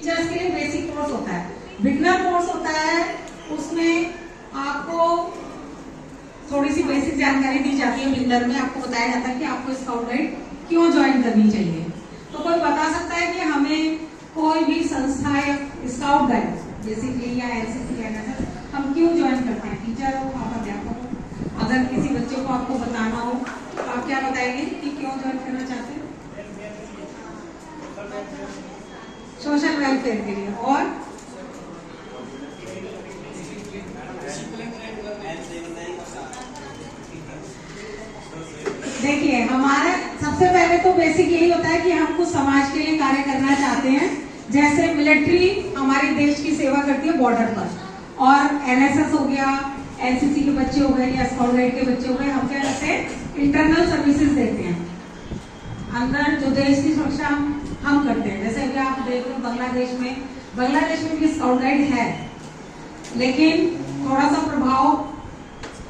Teachers के लिए basic course होता है, बिगनर कोर्स होता है, उसमें आपको थोड़ी सी बेसिक जानकारी दी जाती है। बिगनर में आपको बताया जाता है कि आपको स्काउट गाइड क्यों ज्वाइन करनी चाहिए। तो कोई बता सकता है कि हमें कोई भी संस्था या स्काउट गाइड बेसिकली या एनसीसी एनएसएस हम क्यों ज्वाइन करते हैं? टीचर हो, आप अध्यापक हो, अगर किसी बच्चे को आपको बताना हो तो आप क्या बताएंगे कि क्यों ज्वाइन करना चाहते हैं? सोशल वेलफेयर के लिए। और देखिए, हमारा सबसे पहले तो बेसिक यही होता है कि हम कुछ समाज के लिए कार्य करना चाहते हैं। जैसे मिलिट्री हमारे देश की सेवा करती है बॉर्डर पर, और एनएसएस हो गया, एनसीसी के बच्चे हो गए या स्काउट गाइड के बच्चे हो गए, हम क्या करते हैं? इंटरनल सर्विसेज देते हैं, अंदर जो देश की सुरक्षा हम करते हैं। जैसे अभी आप देख लो बांग्लादेश में भी स्काउट गाइड है, लेकिन थोड़ा सा प्रभाव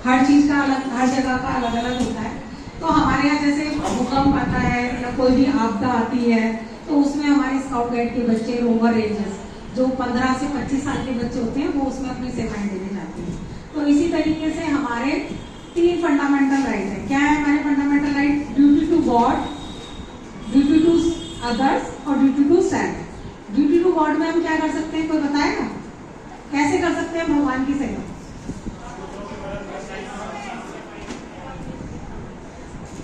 हर चीज का अलग, हर जगह का अलग अलग होता है। तो हमारे यहाँ जैसे भूकंप आता है या कोई भी आपदा आती है तो उसमें हमारे स्काउट गाइड के बच्चे, लोअर रेंजर्स जो 15 से 25 साल के बच्चे होते हैं, वो उसमें अपनी सेवाएं देने जाते हैं। तो इसी तरीके से हमारे 3 फंडामेंटल राइट है। क्या है हमारे fundamental right? Duty to God, duty to others और duty to self. Duty to God में हम क्या कर सकते हैं? कोई बताएगा कैसे कर सकते हैं भगवान की सेवा?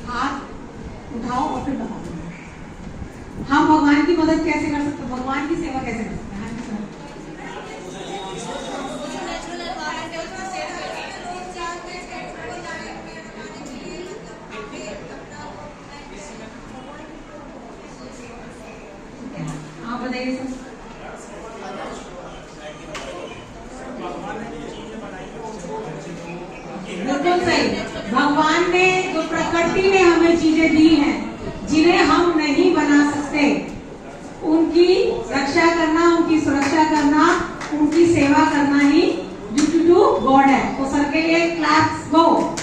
हाथ उठाओ और फिर बताओ हम भगवान की मदद कैसे कर सकते हैं, भगवान की सेवा कैसे कर सकते हैं? आप बताइए सर। बिल्कुल सही। भगवान ने, जो प्रकृति ने हमें चीजें दी हैं जिन्हें हम नहीं बना सकते, उनकी रक्षा करना, उनकी सुरक्षा करना, उनकी सेवा करना ही ड्यूटी टू गॉड है। तो सर के लिए क्लैप्स गो।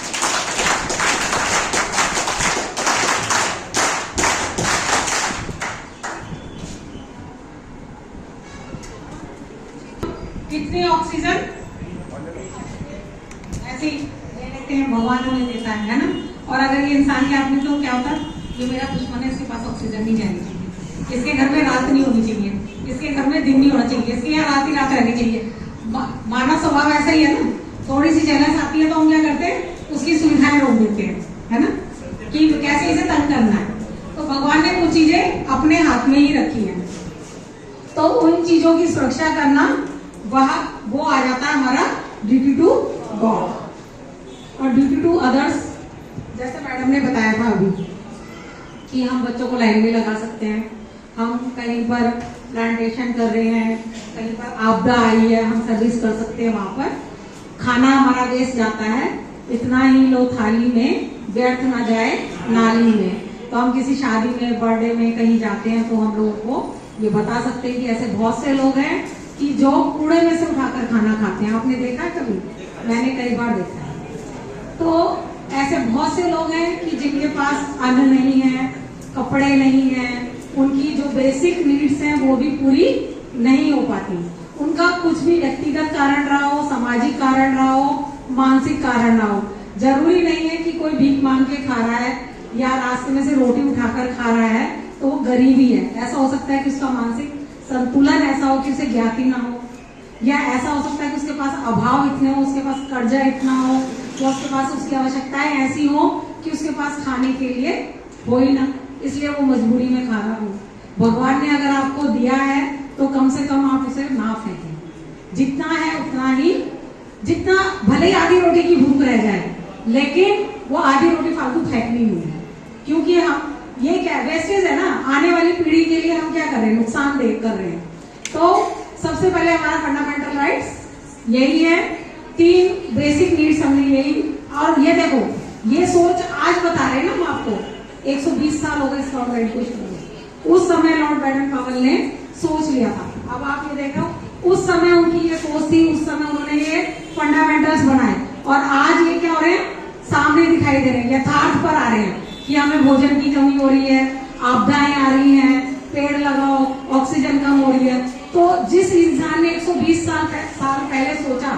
कितनी ऑक्सीजन ऐसे ले लेते हैं, भगवान हमें देता है ना। और अगर ये इंसान के आदमी तो क्या होता है? ये मेरा दुश्मन है, इसके पास ऑक्सीजन नहीं जानी चाहिए, इसके घर में रात नहीं होनी चाहिए, इसके घर में दिन नहीं होना चाहिए, इसके यहाँ रात ही रात रहनी चाहिए। मानव स्वभाव ऐसा ही है ना, थोड़ी सी जेलस आती है तो हम क्या करते हैं? उसकी सुविधाएं रोक देते हैं, है ना, कि कैसे इसे तंग करना है। तो भगवान ने कुछ चीजें अपने हाथ में ही रखी है, तो उन चीजों की सुरक्षा करना वो आ जाता है हमारा ड्यूटी टू गॉड। और ड्यूटी टू अदर्स, जैसे मैडम ने बताया था अभी कि हम बच्चों को लाइन में लगा सकते हैं, हम कहीं पर प्लांटेशन कर रहे हैं, कहीं पर आपदा आई है, हम सर्विस कर सकते हैं। वहां पर खाना हमारा वेस्ट जाता है, इतना ही लो थाली में, व्यर्थ ना जाए नाली में। तो हम किसी शादी में, बर्थडे में कहीं जाते हैं तो हम लोगों को ये बता सकते हैं कि ऐसे बहुत से लोग हैं कि जो कूड़े में से उठाकर खाना खाते हैं। आपने देखा है कभी? मैंने कई बार देखा है। तो ऐसे बहुत से लोग हैं कि जिनके पास अन्न नहीं है, कपड़े नहीं है, उनकी जो बेसिक नीड्स हैं वो भी पूरी नहीं हो पाती। उनका कुछ भी व्यक्तिगत कारण रहा हो, सामाजिक कारण रहा हो, मानसिक कारण रहा हो, जरूरी नहीं है कि कोई भीख मांग के खा रहा है या रास्ते में से रोटी उठाकर खा रहा है तो वो गरीबी है। ऐसा हो सकता है कि उसका मानसिक संतुलन ऐसा हो कि उसे ज्ञाति ना हो, या ऐसा हो सकता है कि उसके पास अभाव इतने हो, उसके पास कर्जा इतना हो, या उसके पास उसकी आवश्यकताएं ऐसी हो कि उसके पास खाने के लिए हो ही ना, इसलिए वो मजबूरी में खा रहा हो। भगवान ने अगर आपको दिया है तो कम से कम आप उसे ना फेंकें, जितना है उतना ही, जितना भले ही आधी रोटी की भूख रह जाए, लेकिन वो आधी रोटी फालतू फेंकनी नहीं है, क्योंकि हम ये क्या वेस्टेज है ना, आने वाली पीढ़ी के लिए हम क्या कर रहे हैं? नुकसान कर रहे हैं। तो सबसे पहले हमारा फंडामेंटल राइट्स यही है, 3 बेसिक नीड्स हमने यही। और ये देखो, ये सोच आज बता रहे हैं ना हम आपको, 120 साल हो गए स्काउट गाइड को शुरू हुए। उस समय लॉर्ड बैडन पावेल ने सोच लिया था। अब आप ये देखो, उस समय उनकी ये सोच थी, उस समय उन्होंने ये फंडामेंटल्स बनाए, और आज ये क्या हो रहे हैं? सामने दिखाई दे रहे हैं, यथार्थ पर आ रहे हैं कि हमें भोजन की कमी हो रही है, आपदाएं आ रही हैं, पेड़ लगाओ, ऑक्सीजन कम हो रही है। तो जिस इंसान ने 120 साल पहले सोचा,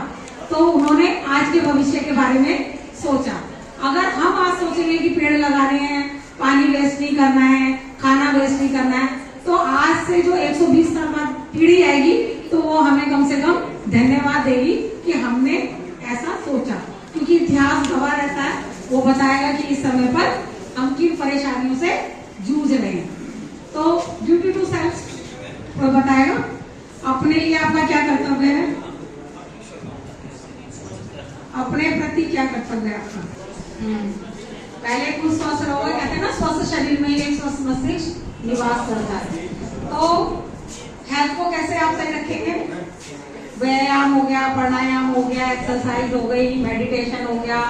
तो उन्होंने आज के भविष्य के बारे में सोचा। अगर हम आज सोचेंगे कि पेड़ लगाने हैं, पानी वेस्ट नहीं करना है, खाना वेस्ट नहीं करना है, तो आज से जो 120 साल बाद पीढ़ी आएगी तो वो हमें कम से कम धन्यवाद देगी कि हमने ऐसा सोचा। क्योंकि इतिहास गवाह रहता है, वो बताएगा कि इस समय पर हम किन परेशानियों से जूझ रहे हैं। तो ड्यूटी टू सेल्फ वो बताएगा अपने लिए आपका क्या कर्तव्य है, अपने प्रति क्या कर्तव्य है आपका। पहले कुछ स्वस्थ रहोगे, कहते हैं ना स्वस्थ शरीर में ही एक स्वस्थ मस्तिष्क निवास करता है। तो हेल्थ को कैसे आप सही रखेंगे? व्यायाम हो गया, प्राणायाम हो गया, एक्सरसाइज हो गई, मेडिटेशन हो गया,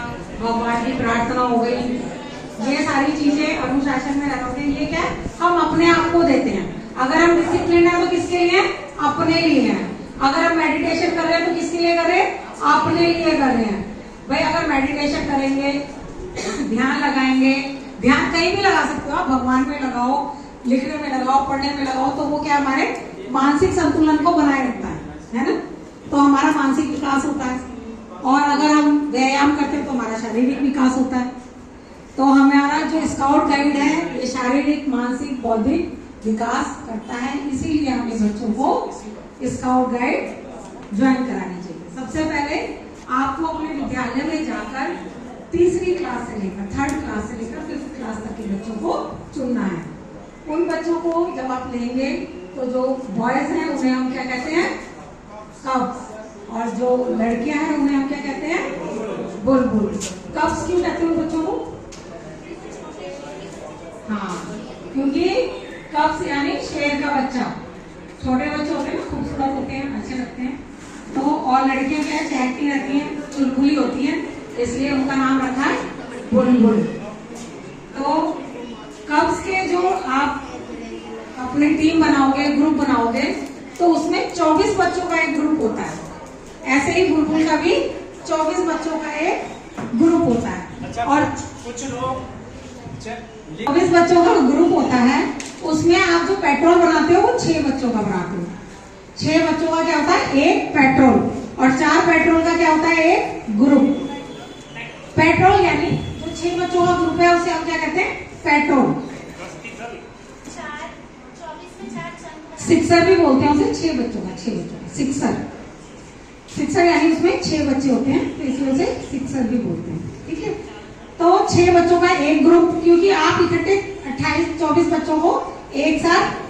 भगवान की प्रार्थना हो गई, ये सारी चीजें अनुशासन में रखोगे। ये क्या है, हम अपने आप को देते हैं। अगर हम डिसिप्लिन है तो किसके लिए? अपने लिए है। अगर हम मेडिटेशन कर रहे हैं तो किसके लिए कर रहे हैं? अपने लिए कर रहे हैं। भाई अगर मेडिटेशन करेंगे, ध्यान लगाएंगे, ध्यान कहीं भी लगा सकते हो आप, भगवान में लगाओ, लिखने में लगाओ, पढ़ने में लगाओ, तो वो क्या हमारे मानसिक संतुलन को बनाए रखता है ना। तो हमारा मानसिक विकास होता है। और अगर हम व्यायाम करते हैं तो हमारा शारीरिक विकास होता है। तो हमारा जो स्काउट गाइड है ये शारीरिक, मानसिक, बौद्धिक विकास करता है। इसीलिए हमें बच्चों को स्काउट गाइड ज्वाइन करानी चाहिए। सबसे पहले आपको अपने विद्यालय में जाकर तीसरी क्लास से लेकर, थर्ड क्लास से लेकर 5th क्लास तक के बच्चों को चुनना है। उन बच्चों को जब आप लेंगे तो जो बॉयज हैं उन्हें हम क्या कहते हैं? कब्स। और जो लड़कियां हैं उन्हें हम क्या कहते हैं? बुलबुल। कब्स क्यों कहते हैं उन बच्चों को? हाँ, क्योंकि कब्स यानी शेर का बच्चा। छोटे बच्चे होते हैं, खूबसूरत होते हैं, अच्छे लगते हैं। तो और लड़कियां क्या है, चहकती रहती हैं, चुलबुली होती हैं, इसलिए उनका नाम रखा है बुलबुल। तो कब्स के जो आप अपनी टीम बनाओगे, ग्रुप बनाओगे, तो उसमें 24 बच्चों का एक ग्रुप होता है। ऐसे ही बुलबुल का भी 24 बच्चों का एक ग्रुप होता है। और कुछ लोग 24 बच्चों का ग्रुप होता है, उसमें आप जो पेट्रोल बनाते हो वो 6 बच्चों का बनाते हो। 6 बच्चों का क्या होता है? एक पेट्रोल। और 4 पेट्रोल का क्या होता है? एक ग्रुप। पेट्रोल यानी जो 6 बच्चों का ग्रुप है उसे हम क्या कहते हैं? पेट्रोल। सिक्सर भी बोलते हैं उसे, 6 बच्चों का, 6 बच्चों का सिक्सर। सिक्सर यानी उसमें 6 बच्चे होते हैं, तो इसलिए उसे सिक्सर भी बोलते हैं। ठीक है, तो 6 बच्चों का एक ग्रुप, क्योंकि आप इकट्ठे 24 बच्चों को एक साथ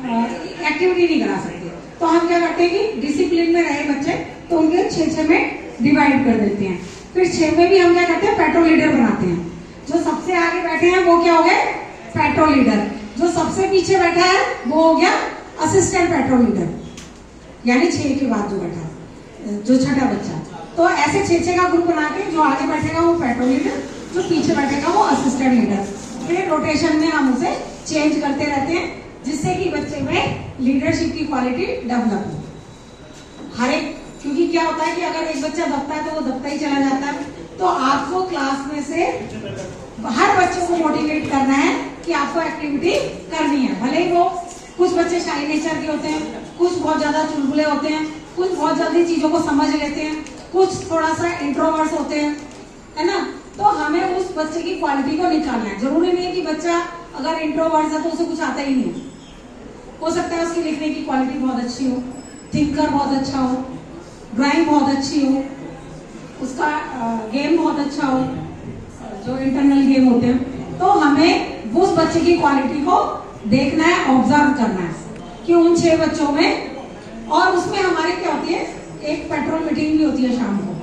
एक्टिविटी नहीं करा सकते। तो हम क्या करते हैं कि डिसिप्लिन में रहे बच्चे तो उनके 6 में डिवाइड कर देते हैं। फिर 6 में भी हम क्या करते हैं? पेट्रोल लीडर बनाते हैं। जो सबसे आगे बैठे हैं वो क्या हो गए? Petrol leader. जो सबसे पीछे बैठा है वो हो गया असिस्टेंट पेट्रोल लीडर, यानी 6 के बाद जो बैठा है, जो छठा बच्चा। तो ऐसे 6 का ग्रुप बना के जो आगे बैठेगा वो पेट्रोल लीडर, जो पीछे बैठेगा वो असिस्टेंट लीडर। फिर रोटेशन में हम उसे चेंज करते रहते हैं, जिससे कि बच्चे में लीडरशिप की क्वालिटी डेवलप हो। हर एक, क्योंकि क्या होता है कि अगर एक बच्चा दबता है तो वो दबता ही चला जाता है। तो आपको क्लास में से हर बच्चे को मोटिवेट करना है कि आपको एक्टिविटी करनी है। भले ही वो कुछ बच्चे शाई नेचर के होते हैं, कुछ बहुत ज्यादा चुलबुले होते हैं, कुछ बहुत जल्दी चीजों को समझ लेते हैं, कुछ थोड़ा सा इंट्रोवर्ट्स होते हैं, है ना। तो हमें उस बच्चे की क्वालिटी को निकालना है। जरूरी नहीं है कि बच्चा अगर इंट्रोवर्ट है तो उसे कुछ आता ही नहीं। हो सकता है उसकी लिखने की क्वालिटी बहुत अच्छी हो, थिंकर बहुत अच्छा हो, ड्राइंग बहुत अच्छी हो, उसका गेम बहुत अच्छा हो, जो इंटरनल गेम होते हैं। तो हमें उस बच्चे की क्वालिटी को देखना है, ऑब्जर्व करना है कि उन 6 बच्चों में। और उसमें हमारी क्या होती है? एक पेट्रोल मीटिंग भी होती है शाम को,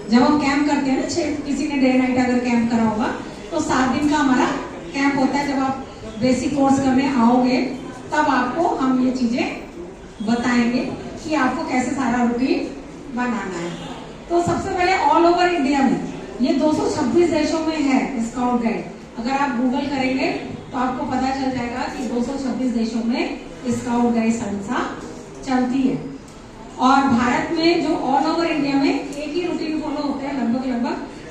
जब हम कैंप करते हैं ना। किसी ने डे नाइट अगर कैंप करा होगा तो 7 दिन का हमारा कैंप होता है। जब आप बेसिक कोर्स करने आओगे तब आपको हम ये चीजें बताएंगे कि आपको कैसे सारा रूटीन बनाना है। तो सबसे पहले ऑल ओवर इंडिया में ये 226 देशों में है स्काउट गाइड। अगर आप गूगल करेंगे तो आपको पता चल जाएगा कि 226 देशों में स्काउट गाइड संस्था चलती है। और भारत में जो ऑल ओवर इंडिया में एक ही रूटीन फॉलो होते हैं लगभग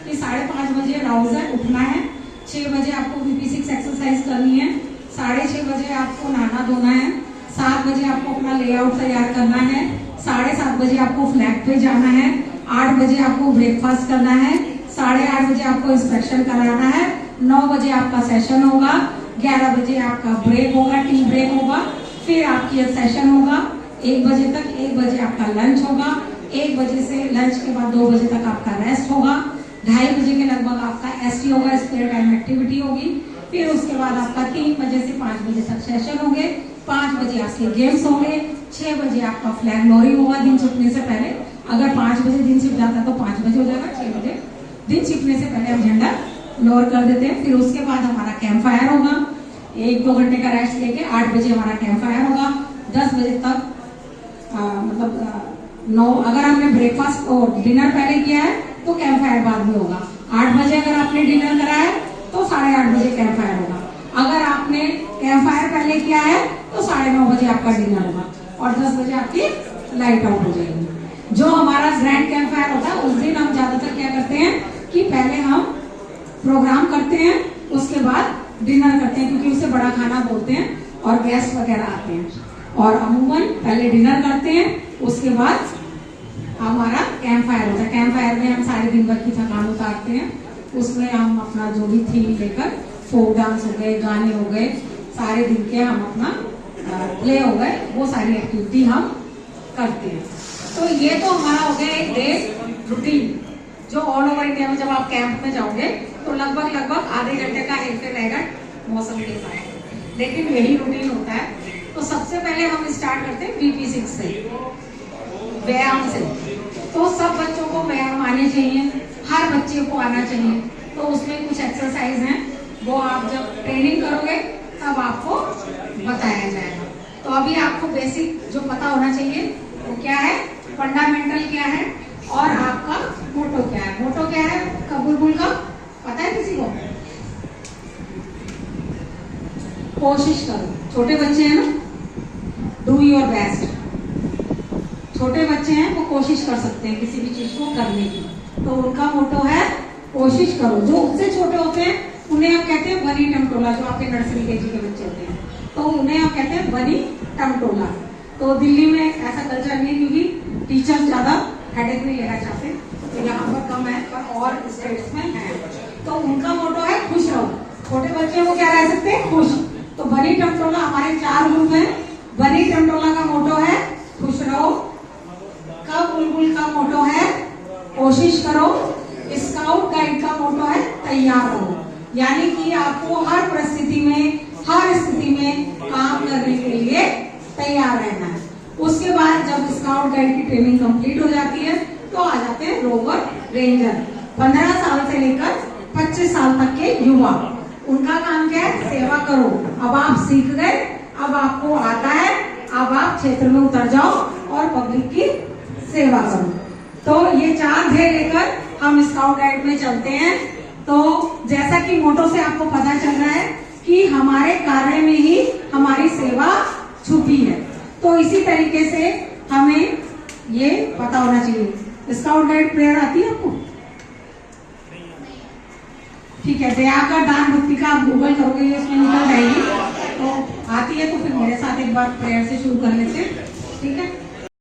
कि 5:30 बजे राउज है, उठना है, 6 बजे आपको BP6 एक्सरसाइज करनी है, 6:30 बजे आपको नहाना धोना है, 7 बजे आपको अपना लेआउट तैयार करना है, 7:30 बजे आपको फ्लैग पे जाना है, 8 बजे आपको ब्रेकफास्ट करना है, 8:30 बजे आपको इंस्पेक्शन कराना है, 9 बजे आपका सेशन होगा, 11 बजे आपका ब्रेक होगा, टी ब्रेक होगा, फिर आपकी सेशन होगा 1 बजे तक, 1 बजे आपका लंच होगा, 1 बजे से लंच के बाद 2 बजे तक आपका रेस्ट होगा, 2:30 बजे के लगभग आपका एसटी होगा, स्पेयर टाइम एक्टिविटी होगी, फिर उसके बाद आपका 3 बजे से 5 बजे तक सेशन होंगे, 5 बजे आपके गेम्स होंगे, 6 बजे आपका फ्लैग लॉरी होगा दिन छिपने से पहले। अगर 5 बजे दिन छिप जाता है तो 5 बजे हो जाएगा, 6 बजे दिन छिपने से पहले हम झंडा लोअर कर देते हैं। फिर उसके बाद हमारा कैंप फायर होगा, 1-2 घंटे का रेस्ट लेके 8 बजे हमारा कैंप फायर होगा, 10 बजे तक मतलब 9 अगर हमने ब्रेकफास्ट और डिनर पहले किया है तो कैंप फायर बाद में होगा। 8 बजे अगर आपने डिनर करा है तो 8:30 बजे कैंप फायर होगा। अगर आपने कैंप फायर पहले किया है तो 9:30 बजे आपका डिनर होगा और 10 बजे आपकी लाइट आउट हो जाएगी। जो हमारा ग्रैंड कैंप फायर होता है उस दिन हम ज्यादातर क्या करते हैं कि पहले हम प्रोग्राम करते हैं, उसके बाद डिनर करते हैं, क्योंकि उसे बड़ा खाना बोलते हैं और गेस्ट वगैरह आते हैं। और अमूमन पहले डिनर करते हैं, उसके बाद हमारा कैंप फायर होता है। कैंप फायर में हम सारे दिन भर की थकान उतारते हैं, उसमें हम अपना जो भी थीम लेकर, फोक डांस हो गए, गाने हो गए, सारे दिन के हम अपना प्ले हो गए, वो सारी एक्टिविटी हम करते हैं। तो ये तो हमारा हो गया एक डे रूटीन, जो ऑल ओवर इंडिया में जब आप कैंप में जाओगे तो लगभग आधे घंटे का हेरफेर रहेगा मौसम के साथ, लेकिन यही रूटीन होता है। तो सबसे पहले हम स्टार्ट करते हैं BP6 से, व्यायाम से। तो सब बच्चों को व्यायाम आने चाहिए, हर बच्चे को आना चाहिए। तो उसमें कुछ एक्सरसाइज हैं, वो आप जब ट्रेनिंग करोगे तब आपको बताया जाएगा। तो अभी आपको बेसिक जो पता होना चाहिए वो क्या है, फंडामेंटल क्या है और आपका मोटो क्या है। मोटो क्या है बुलबुल का, पता है किसी को? कोशिश करो। छोटे बच्चे हैं ना, डू योर बेस्ट। छोटे बच्चे हैं वो कोशिश कर सकते हैं किसी भी चीज को करने की, तो उनका मोटो है कोशिश करो। जो उससे छोटे होते हैं उन्हें हम कहते हैं बनी टमटोला, जो आपके नर्सरी केजी के बच्चे होते हैं तो उन्हें हम कहते हैं बनी टमटोला। तो दिल्ली में ऐसा कल्चर नहीं, क्योंकि टीचर्स ज्यादा हेडेक नहीं लेना चाहते, तो यहाँ पर कम है, पर और स्टेट्स में है। तो उनका मोटो है खुश रहो। छोटे बच्चे वो क्या रह सकते हैं, खुश। तो बनी टमटोला हमारे 4 ग्रुप हैं। बनी टमटोला का मोटो है खुश रहो, का बुलबुल का मोटो है कोशिश करो, स्काउट गाइड का मोटो है तैयार रहो। यानी कि आपको हर परिस्थिति में, हर स्थिति में काम करने के लिए तैयार रहना है। उसके बाद जब स्काउट गाइड की ट्रेनिंग कंप्लीट हो जाती है तो आ जाते हैं रोवर रेंजर। 15 साल से लेकर 25 साल तक के युवा, उनका काम क्या है, सेवा करो। अब आप सीख गए, अब आपको आता है, अब आप क्षेत्र में उतर जाओ और पब्लिक की सेवा करो। तो ये 4 ध्येय लेकर हम स्काउट गाइड में चलते हैं। तो जैसा कि मोटो से आपको पता चल रहा है कि हमारे कार्य में ही हमारी सेवा छुपी है, तो इसी तरीके से हमें ये पता होना चाहिए। स्काउट गाइड प्रेयर आती है आपको? ठीक है, दया का दान भक्ति का आप गूगल करोगे, ये उसमें निकल जाएगी। तो आती है तो फिर मेरे साथ एक बार प्रेयर से शुरू कर लेते हैं, ठीक है।